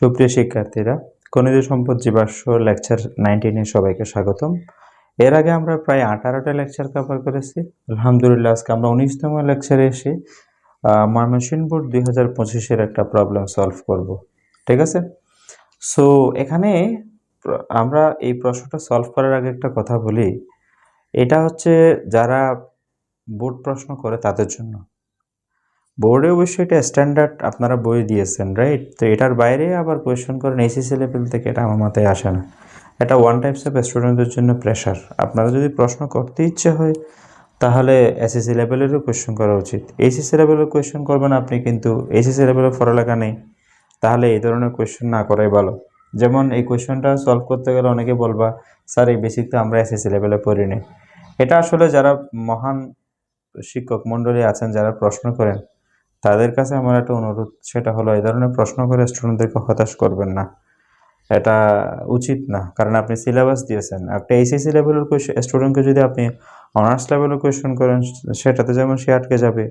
সুপ্রিয় শিক্ষার্থীরা, খনিজ সম্পদ জীবাশ্ম লেকচার 19 এ সবাইকে স্বাগতম। এর আগে আমরা প্রায় 18টা লেকচার কভার করেছি। আলহামদুলিল্লাহ, আজকে আমরা 19তম লেকচারে এসে ময়মনসিংহ বোর্ড 2025-এর একটা প্রবলেম সলভ করব। ঠিক আছে? সো এখানে আমরা এই প্রশ্নটা সলভ করার আগে একটা কথা বলি। এটা হচ্ছে যারা বোর্ড প্রশ্ন করে তাদের জন্য। বোর্ডে অবশ্যই এটা স্ট্যান্ডার্ড আপনারা বই দিয়েছেন, রাইট? তো এটার বাইরে আবার কোয়েশ্চেন করেন এইচএসসি লেভেল থেকে, এটা আমার মাথায় আসে না। এটা ওয়ান টাইপস অফ স্টুডেন্টদের জন্য প্রেশার। আপনারা যদি প্রশ্ন করতে ইচ্ছে হয় তাহলে এসএসসি লেভেলেরও কোয়েশ্চেন করা উচিত। এইচএসসি লেভেলের কোয়েশ্চেন করবেন আপনি, কিন্তু এইচএসসি লেভেলের পড়ালেখা নেই, তাহলে এই ধরনের কোয়েশ্চেন না করাই ভালো। যেমন এই কোয়েশ্চেনটা সলভ করতে গেলে অনেকে বলবা, স্যার এই বেসিক তো আমরা এসএসসি লেভেলে পড়িনি। এটা আসলে যারা মহান শিক্ষক মণ্ডলী আছেন, যারা প্রশ্ন করেন, তাদের কাছে আমার একটা অনুরোধ, সেটা হলো এই ধরনের প্রশ্ন করে স্টুডেন্টদেরকে হতাশ করবেন না। এটা উচিত না, কারণ আপনি সিলেবাস দিয়েছেন। একটা এইচএসসি লেভেলের স্টুডেন্টকে যদি আপনি অনার্স লেভেলের কোয়েশ্চেন করেন, সেটাতে যেমন সে আটকে যাবে।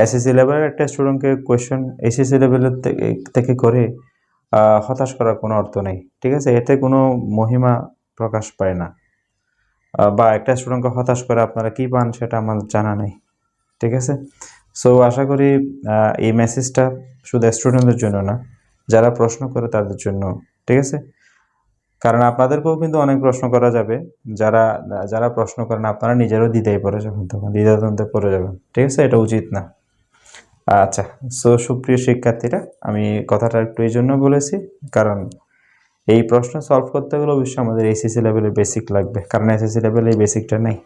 এসএসসি লেভেলের একটা স্টুডেন্টকে কোয়েশ্চেন এইচএসসি লেভেলের থেকে করে হতাশ করার কোনো অর্থ নেই। ঠিক আছে? এতে কোনো মহিমা প্রকাশ পায় না, বা একটা স্টুডেন্টকে হতাশ করে আপনারা কী পান সেটা আমার জানা নেই। ঠিক আছে? সো আশা করি এই মেসেজটা শুধু স্টুডেন্টদের জন্য না, যারা প্রশ্ন করে তাদের জন্য। ঠিক আছে? কারণ আপনাদেরকেও কিন্তু অনেক প্রশ্ন করা যাবে। যারা যারা প্রশ্ন করেন আপনারা নিজেরও দ্বিধায় পড়ে যাবেন, তখন দ্বিধাদ্বন্দ্বে পড়ে যাবেন। ঠিক আছে? এটা উচিত না। আচ্ছা, সো সুপ্রিয় শিক্ষার্থীরা, আমি কথাটা একটু এই জন্য বলেছি, কারণ এই প্রশ্ন সলভ করতে গেলে অবশ্যই আমাদের এইচএসসি লেভেলের বেসিক লাগবে, কারণ এসএসসি লেভেলে এই বেসিকটা নেই।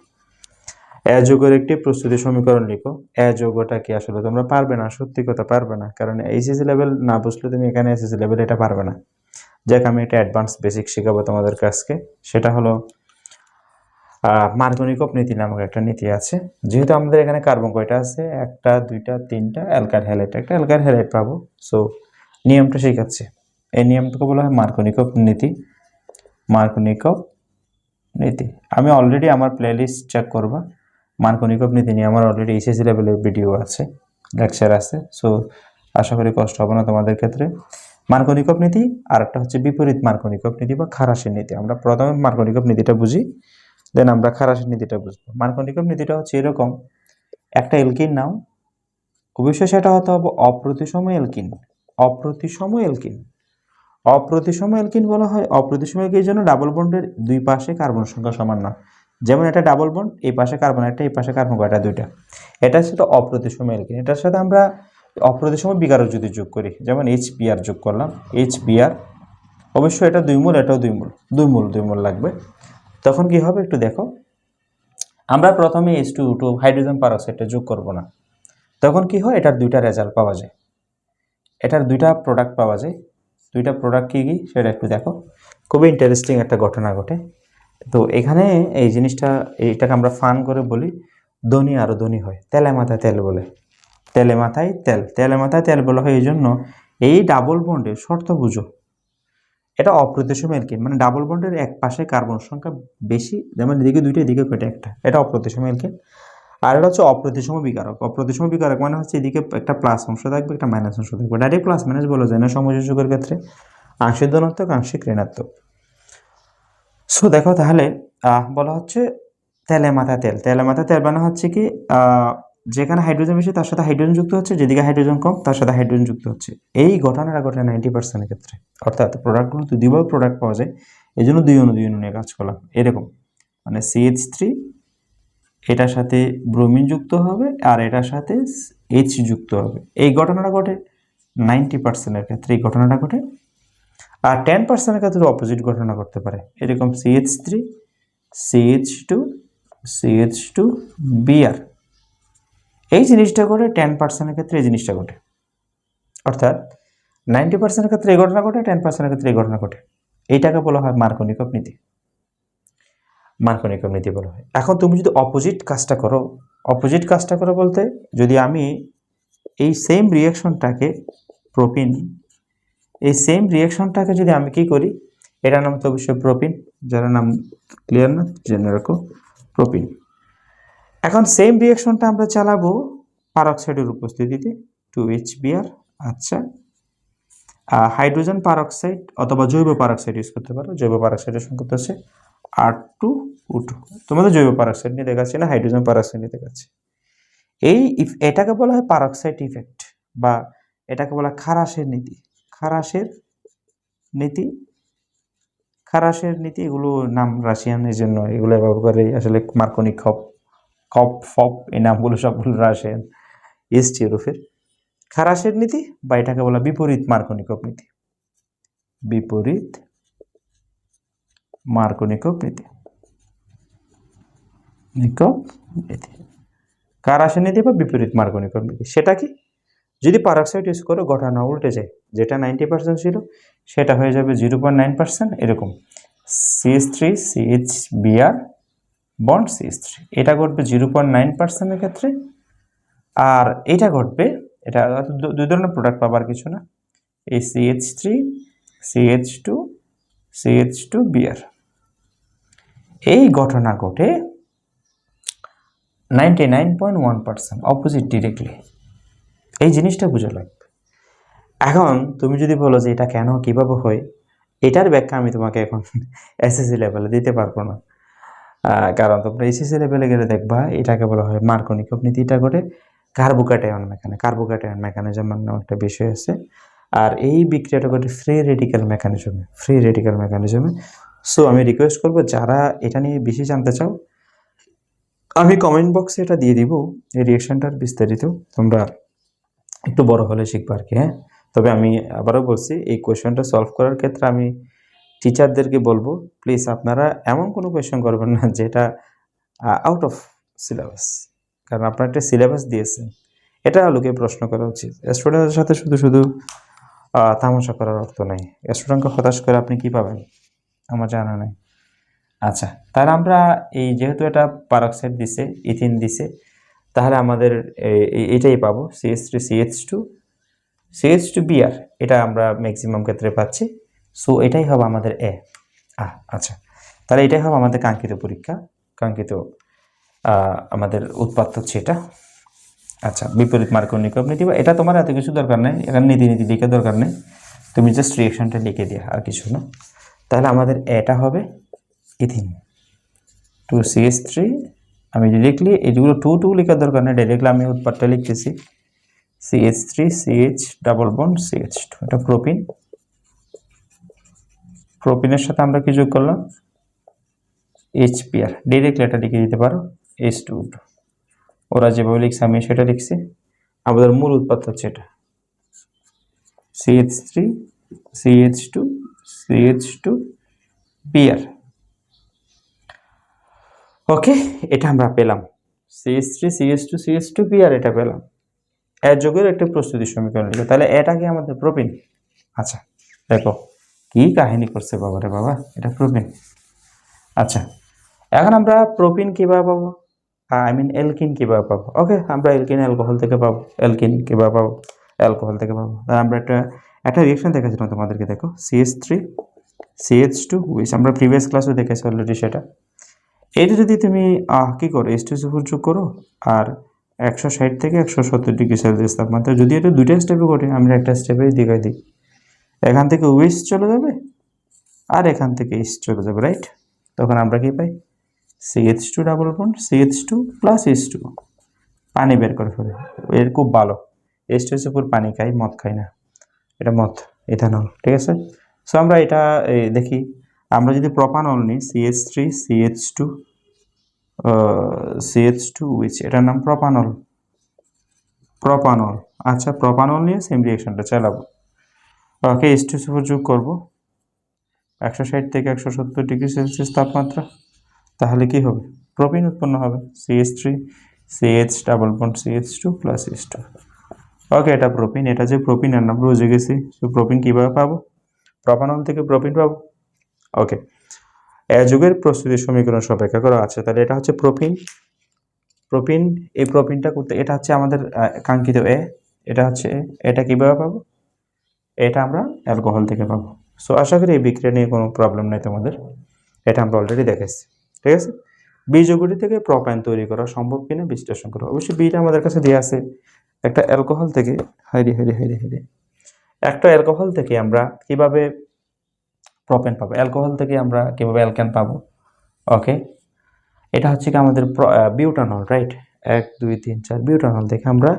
এ যোগের একটি প্রস্তুতি সমীকরণ লিখো। এ যোগটা কি আসলে তোমরা পারবে না, সত্যি কথা পারবে না, কারণ এইচএসসি লেভেল না বুঝলে তুমি এখানে এসএসসি লেভেল এটা পারবে না। যাক, আমি একটা অ্যাডভান্স বেসিক শেখাবো তোমাদের কাছকে। সেটা হলো মার্গনিকভ নীতি নামক একটা নীতি আছে। যেহেতু আমাদের এখানে কার্বন কয়টা আছে, 1 2 3 অ্যালকাইল হ্যালাইড, একটা অ্যালকাইল হ্যালাইড পাবো। সো নিয়মটা শেখাচ্ছে। এই নিয়মটাকে বলা হয় মার্গনিকভ নীতি। মার্গনিকভ নীতি আমি অলরেডি আমার প্লেলিস্ট চেক করবা। মার্গনিকভ নীতি নিয়ে আমার অলরেডি এইচএসসি লেভেলের ভিডিও আছে, লেকচার আছে। সো আশা করি কষ্ট হবে না তোমাদের ক্ষেত্রে। মার্গনিকভ নীতি আর একটা হচ্ছে বিপরীত মার্গনিকভ নীতি বা খারাসের নীতি। আমরা প্রথমে মার্গনিকভ নীতিটা বুঝি, দেন আমরা খারাসের নীতিটা বুঝবো। মার্গনিকভ নীতিটা হচ্ছে এরকম: একটা এলকিন নাও, অবশ্যই সেটা হতে হবে অপ্রতিসম এলকিন। অপ্রতিসম এলকিন, অপ্রতিসম এলকিন বলা হয়। অপ্রতিসম এলকিনের জন্য ডাবল বন্ডের দুই পাশে কার্বন সংখ্যা সমান না। যেমন এটা ডাবল বন্ড, এই পাশে কার্বন একটা, এই পাশে কার্বন কয়টা, দুইটা। এটার সাথে অপ্রতিসম এলকিন। এটার সাথে আমরা অপ্রতিসম বিকারক যদি যোগ করি, যেমন HBr যোগ করলাম, HBr, অবশ্যই এটা 2 মোল, এটাও 2 মোল, 2 মোল লাগবে। তখন কি হবে একটু দেখো। আমরা প্রথমে H2O2 হাইড্রোজেন পারক্সাইডটা যোগ করব না। তখন কি হয়, এটার দুইটা রেজাল্ট পাওয়া যায়, এটার দুইটা প্রোডাক্ট পাওয়া যায়। দুইটা প্রোডাক্ট কী কী সেটা একটু দেখো। খুবই ইন্টারেস্টিং একটা ঘটনা ঘটে। তো এখানে এই জিনিসটা, এইটাকে আমরা ফান করে বলি ধনী আরও ধনী হয়। তেলে মাথায় তেল বলে, তেলে মাথায় তেল, তেলে মাথায় তেল বলা হয় এই জন্য। এই ডাবল বন্ডের শর্ত বুঝো। এটা অপ্রতিসম এলকিন, মানে ডাবল বন্ডের এক পাশে কার্বন সংখ্যা বেশি, যেমন এদিকে দুইটা, এদিকে কয়টা, একটা। এটা অপ্রতিসম এলকিন। আর এটা হচ্ছে অপ্রতিসম বিকারক। অপ্রতিসম বিকারক মানে হচ্ছে এদিকে একটা প্লাস অংশ থাকবে, একটা মাইনাস অংশ থাকবে। ডাইরেক্ট প্লাস মাইনাস বলা যায় না সমযোজকের ক্ষেত্রে, আংশিক ধনাত্মক আংশিক ঋণাত্মক। সো দেখো তাহলে বলা হচ্ছে তেলে মাথা তেল। তেলে মাথা তেল মানে হচ্ছে কি, যেখানে হাইড্রোজেন বেশি তার সাথে হাইড্রোজেন যুক্ত হচ্ছে, যেদিকে হাইড্রোজেন কম তার সাথে হাইড্রোজেন যুক্ত হচ্ছে। এই ঘটনাটা ঘটে 90% ক্ষেত্রে। অর্থাৎ প্রোডাক্টগুলো তো দুইভাবে প্রোডাক্ট পাওয়া যায়, এই জন্য দুই অণু নিয়ে কাজ করলাম। এরকম মানে CH3 এটার সাথে ব্রোমিন যুক্ত হবে আর এটার সাথে H যুক্ত হবে। এই ঘটনাটা ঘটে 90%-এর ক্ষেত্রে, এই ঘটনাটা ঘটে। আর 10%-এর ক্ষেত্রে অপোজিট ঘটনা ঘটতে পারে। এরকম CH3 CH2 CH2 Br, এই জিনিসটা ঘটে 10%-এর ক্ষেত্রে, এই জিনিসটা ঘটে। অর্থাৎ 90%-এর ক্ষেত্রে এই ঘটনা ঘটে, 10%-এর ক্ষেত্রে এই ঘটনা ঘটে। এইটাকে বলা হয় মার্কনিকভ নীতি। মার্কনিকভ নীতি বলা হয়। এখন তুমি যদি অপোজিট কাজটা করো, অপোজিট কাজটা করো বলতে, যদি আমি এই সেম রিয়াকশনটাকে প্রোপিন, এই সেম রিয়াকশনটাকে যদি আমি কি করি, এটার নাম তো অবশ্যই প্রোপিন, যার নাম ক্লিয়ার না, জেনে রাখো, প্রোপিন। এখন সেম রিয়াকশনটা আমরা চালাবো পারক্সাইডের উপস্থিতিতে, 2HBr। আচ্ছা, হাইড্রোজেন পারঅক্সাইড অথবা জৈব পারঅক্সাইড ইউজ করতে পারো। জৈব পারঅক্সাইডের সংকেত হচ্ছে R2O2। তোমাদের জৈব পারঅক্সাইড নিয়ে দেখাচ্ছি না, হাইড্রোজেন পারঅক্সাইড নিয়ে দেখাচ্ছি। এটাকে বলা হয় পারঅক্সাইড ইফেক্ট বা এটাকে বলা হয় খারাসের নীতি। খারাসের নীতি এগুলো নাম রাশিয়ানের জন্য, এগুলো ব্যবহার করে আসলে মার্কনি কপ ফপ, এই নামগুলো সবগুলো রাশিয়ান, ইস্ট ইউরোপের। খারাসের নীতি বা এটাকে বলা বিপরীত মার্কনিকভ নীতি। বিপরীত মার্কনিকভ নীতি। খারাসের নীতি বা বিপরীত মার্কনিকভ নীতি সেটা কি? যদি পারঅক্সাইড ইউজ করে ঘটনা উল্টে যায়, যেটা 90% ছিল সেটা হয়ে যাবে 0.9%, এরকম CH3 CHBr বন্ড CH3, এটা ঘটবে 0.9% ক্ষেত্রে। আর এটা ঘটবে, এটা দুই ধরনের প্রোডাক্ট পাবার কিছু না, এই CH3 CH2 CH2Br, এই ঘটনা ঘটে 99.1% অপোজিট ডিরেক্টলি। এই জিনিসটা বুঝে লাগবে। এখন তুমি যদি বলো যে এটা কেন কিভাবে হয়, এটার ব্যাখ্যা আমি তোমাকে এখন এসএসসি লেভেলে দিতে পারবো না, কারণ তোমরা এসএসসি লেভেলে গেলে দেখবা এটাকে বলা হয় মার্কনিকভ নীতি। এটা ঘটে কার্বোক্যাটায়ন মেকানিজম নামে একটা বিষয় আছে। আর এই বিক্রিয়াটা ঘটে ফ্রি রেডিক্যাল মেকানিজমে। সো আমি রিকোয়েস্ট করবো যারা এটা নিয়ে বেশি জানতে চাও, আমি কমেন্ট বক্সে এটা দিয়ে দিব, এই রিয়েকশনটার বিস্তারিত তোমরা একটু বড় হলে শিখবো আর কি। হ্যাঁ, তবে আমি আবারও বলছি, এই কোয়েশনটা সলভ করার ক্ষেত্রে আমি টিচারদেরকে বলবো প্লিজ আপনারা এমন কোনো কোয়েশন করবেন না যেটা আউট অফ সিলেবাস, কারণ আপনারা একটা সিলেবাস দিয়েছেন, এটা লোকে প্রশ্ন করা উচিত। স্টুডেন্টের সাথে শুধু তামাশা করার অর্থ নাই। স্টুডেন্টকে হতাশ করে আপনি কি পাবেন আমার জানা নাই। আচ্ছা, তাহলে আমরা এই যেহেতু এটা পারঅক্সাইড দিছে, ইথিন দিছে, তাহলে আমাদের এটাই পাবো CH3CH2Br, এটা আমরা ম্যাক্সিমাম ক্ষেত্রে পাচ্ছি। সো এটাই হবে আমাদের আচ্ছা, তাহলে এটাই হবে আমাদের কাঙ্ক্ষিত আমাদের উৎপাদ হচ্ছে এটা। আচ্ছা, বিপরীত মার্কনিকভ নীতি, এটা তোমার এত কিছু দরকার নেই, এখানে নীতি লিখে দরকার নেই, তুমি জাস্ট রিয়েকশনটা লিখে দিয়ে আর কিছু না। তাহলে আমাদের এটা হবে ইথিন 2CH3, আমি লিখলি এগুলো 2 লেখার দরকার নেই, ডাইরেক্টলি আমি উৎপাদটা লিখতেছি CH3 CH double bond CH2, এটা প্রোপিনের সাথে আমরা কি যোগ করলাম HBr, ডাইরেক্টলি এটা লিখে দিতে পারো H2। ওরা যেভাবে লিখছে আমি সেটা লিখছি। আমাদের মূল উৎপাদ হচ্ছে এটা CH3 CH2 CH2Br। ওকে, এটা আমরা পেলাম CH3 CH2 CH2Br, এটা পেলাম। এর যোগের একটা প্রস্তুতি সমীকরণ লিখো। তাহলে এটা কি আমাদের প্রোপিন? আচ্ছা, দেখো কি কাহিনী করছে বাবারে বাবা, এটা প্রোপিন। আচ্ছা, এখন আমরা প্রোপিন কিভাবে পাবো, এলকিন কিভাবে পাবো? ওকে, আমরা এলকিন অ্যালকোহল থেকে পাবো। আমরা একটা রিয়েকশন দেখাচ্ছিলাম তোমাদেরকে, দেখো CH3 CH2, আমরা প্রিভিয়াস ক্লাসে দেখেছি অলরেডি সেটা। এটা যদি তুমি কি করো, H2SO4 যোগ করো আর 160 থেকে 170 ডিগ্রি সেলসিয়াস তাপমাত্রা, যদি এটা দুইটা স্টেপে ঘটে, আমরা একটা স্টেপে দেখাই দিই। এখান থেকে ওয়েস্ট চলে যাবে আর এখান থেকে ইস্ট চলে যাবে, রাইট? তখন আমরা কি পাই CH2 double bond CH2 plus H2, পানি বের করে ফেলে। এর খুব ভালো, H2SO4 পানি খাই, মদ খাই না, এটা মদ, ইথানল, ঠিক আছে। সো আমরা এটা দেখি, আমরা যদি প্রপানল নিই CH3 CH2 এটার নাম প্রপানল। আচ্ছা, প্রপানল নিয়ে সেম রিয়েকশনটা চালাবো। ওকে, H2SO4 যোগ করবো 160 থেকে 170 ডিগ্রি সেলসিয়াস তাপমাত্রা, তাহলে কি হবে, প্রোপিন উৎপন্ন হবে CH3 CH double bond CH2 plus H2। ওকে, এটা প্রোপিন, এটা যে প্রোপিন এর নাম বুঝে গেছি। তো প্রোপিন কিভাবে পাবো, প্রপানল থেকে প্রোপিন পাবো। ওকে, যুগের প্রস্তুতি সমীকরণ অপেক্ষা করা আছে। তাহলে এটা হচ্ছে প্রোপিন, এই প্রোপিনটা করতে, এটা হচ্ছে আমাদের কাঙ্ক্ষিত এটা হচ্ছে এটা কিভাবে পাবো, এটা আমরা অ্যালকোহল থেকে পাবো। সো আশা করি এই বিক্রিয়া নিয়ে কোনো প্রবলেম নেই তোমাদের, এটা আমরা অলরেডি দেখেছি, ঠিক আছে। বি যৌগটি থেকে প্রোপাইন তৈরি করা সম্ভব কিনা বিশ্লেষণ করো। অবশ্যই বিটা আমাদের কাছে দেওয়া আছে, একটা অ্যালকোহল থেকে একটা অ্যালকোহল থেকে আমরা কিভাবে প্রোপেন পাবো, অ্যালকোহল থেকে আমরা কিভাবে অ্যালকেন পাবো। ওকে, এটা হচ্ছে কি আমাদের বিউটানল, রাইট? 1 2 3 4 বিউটানল থেকে আমরা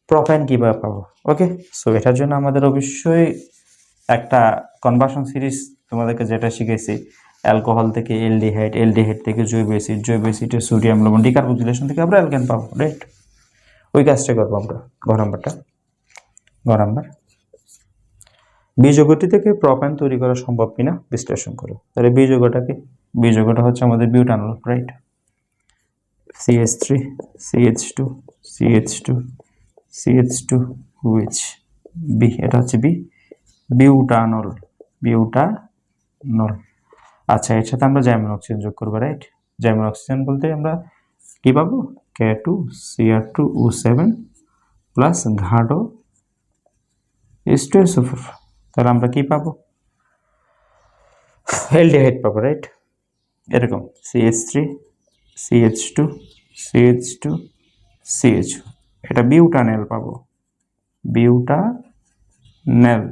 প্রোপেন কিভাবে পাবো। ওকে, সো এটার জন্য আমাদের অবশ্যই একটা কনভার্সন সিরিজ তোমাদেরকে যেটা শিখেছি, অ্যালকোহল থেকে এলডিহাইড, এলডিহাইড থেকে জৈব অ্যাসিড, জৈব অ্যাসিডের সোডিয়াম লবণ, ডিকার্বক্সিলেশন থেকে আমরা অ্যালকেন পাবো, রাইট? ওই কাজটা করবো আমরা। ঘ নাম্বার বি যৌগটি থেকে প্রোপেন তৈরি করা সম্ভব কিনা বিশ্লেষণ করো। তাহলে বি যৌগটাকে, বি যৌগটা হচ্ছে আমাদের butanol, right? CH3 CH2 CH2 CH2 which B, এটা হচ্ছে বি, বিউটানল, বিউটানল। আচ্ছা, এর সাথে আমরা জাইমন অক্সিজেন যোগ করবো, রাইট? জাইমন অক্সিজেন বলতে আমরা কি পাবো, K2Cr2O7 প্লাস ঘাডো H2SO4। তাহলে আমরা কি পাবো, অ্যালডিহাইড পাবো, রাইট? এরকম CH3 CH2 CH2 CH2, এটা বিউটানেল পাবো, বিউটানেল।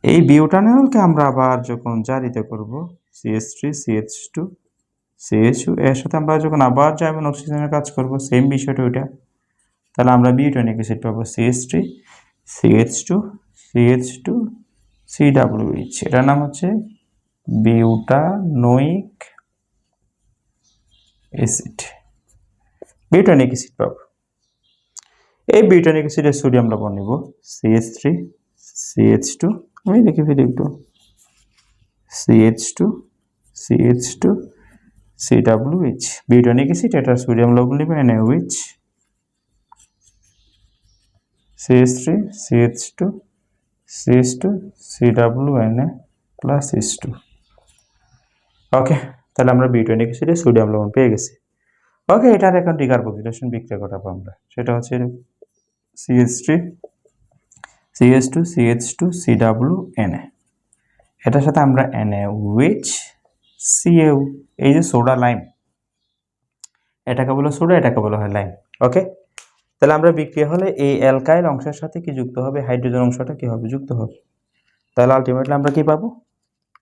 এই বিউটানেলকে আমরা আবার যখন জারিত করব CH3 CH2 CH2 এর সাথে আমরা যখন আবার জাইমন অক্সিজেনের কাজ করব, সেম বিষয়টা ওইটা। তাহলে আমরা বিউটানিক অ্যাসিড পাবো CH3 CH2 CH2 CWH, এটার নাম হচ্ছে বিউটানোইক অ্যাসিড, বিউটানিক অ্যাসিড পাবো। এই বিউটানিক অ্যাসিডের সোডিয়াম লবণ নিব CH3 CH2, আমি লিখে ফেলি একটু, CH2 CH2 CWH, বিউটানিক অ্যাসিড, এটার সোডিয়াম লবণ নিব NaOH, CH3 CH2 CH2 CWNa plus H2। ওকে, তাহলে আমরা বিউটানিক অ্যাসিডের সোডিয়াম লবণ পেয়ে গেছি। ওকে, এটার এখন ডিকার্বক্সিলেশন বিক্রিয়া ঘটাবো আমরা, সেটা হচ্ছে CH3 CH2 CH2 CWNa, এটার সাথে আমরা NaOH Cu, এই যে সোডা লাইম, এটাকে বলা সোডা, এটাকে বলা হয় লাইম। ওকে, তাহলে আমরা বিক্রিয়া হলে এই অ্যালকাইল অংশের সাথে কি যুক্ত হবে, হাইড্রোজেন অংশটা কি হবে, যুক্ত হবে। তাহলে আলটিমেটলি আমরা কি পাবো,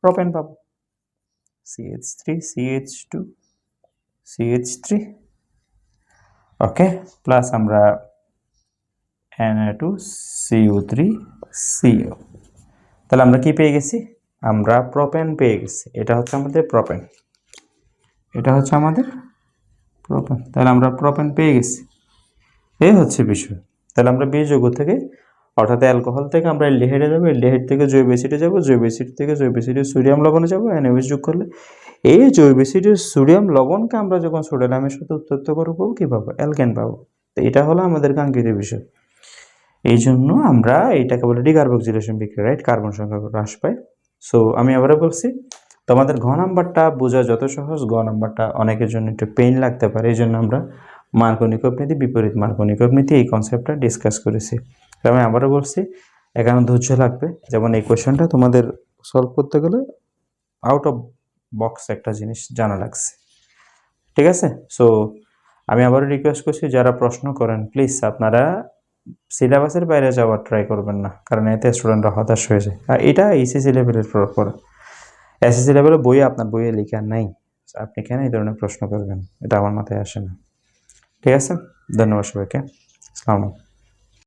প্রোপেন পাবো, CH3 CH2 CH3, ওকে, প্লাস আমরা Na2CO3 CO। তাহলে আমরা কি পেয়ে গেছি, আমরা প্রোপেন পেয়ে গেছি। এটা হচ্ছে আমাদের প্রোপেন, এটা হচ্ছে আমাদের প্রোপেন। তাহলে আমরা প্রোপেন পেয়ে গেছি, এই হচ্ছে বিষয়। তাহলে আমরা বি যৌগ থেকে, অর্থাৎ অ্যালকোহল থেকে আমরা অ্যালডিহাইডে যাবো, অ্যালডিহাইড থেকে জৈব অ্যাসিডে যাবো, জৈব অ্যাসিড থেকে জৈব অ্যাসিডের সোডিয়াম লবণে যাবো, NaOH যোগ করলে এই জৈব অ্যাসিডের সোডিয়াম লবণকে আমরা যখন সোডিয়ামের সাথে উত্তপ্ত করবো কি পাবো, অ্যালকেন পাবো। তো এটা হলো আমাদের কাঙ্ক্ষিত বিষয়। এই জন্য আমরা এটাকে বলে ডিকার্বক্সিলেশন বিক্রিয়া, রাইট? কার্বন সংখ্যা হ্রাস পায়। সো আমি আবারও বলছি, তোমাদের ঘ নাম্বারটা বোঝা যত সহজ, গ নাম্বারটা অনেকের জন্য একটু পেইন লাগতে পারে। এই জন্য আমরা মার্কোনিকভ নীতি, বিপরীত মার্কোনিকভ নীতি, এই কনসেপ্টটা ডিসকাস করেছি। আমি আবারও বলছি, এখানে ধৈর্য লাগবে। যেমন এই কোয়েশ্চেনটা তোমাদের সলভ করতে গেলে আউট অফ বক্স একটা জিনিস জানা লাগছে, ঠিক আছে? সো আমি আবারও রিকোয়েস্ট করছি, যারা প্রশ্ন করেন প্লিজ আপনারা সিলেবাসের বাইরে যাওয়ার ট্রাই করবেন না, কারণ এতে স্টুডেন্টরা হতাশ হয়ে যায়। আর এটা এইচএসসি লেভেলের পড়া, এসএসসি লেভেলের বইয়ে আপনার বইয়ে লেখা নাই, আপনি কেন এই ধরনের প্রশ্ন করবেন, এটা আমার মাথায় আসে না। ঠিক আছে, ধন্যবাদ সবাইকে, আসসালামু আলাইকুম।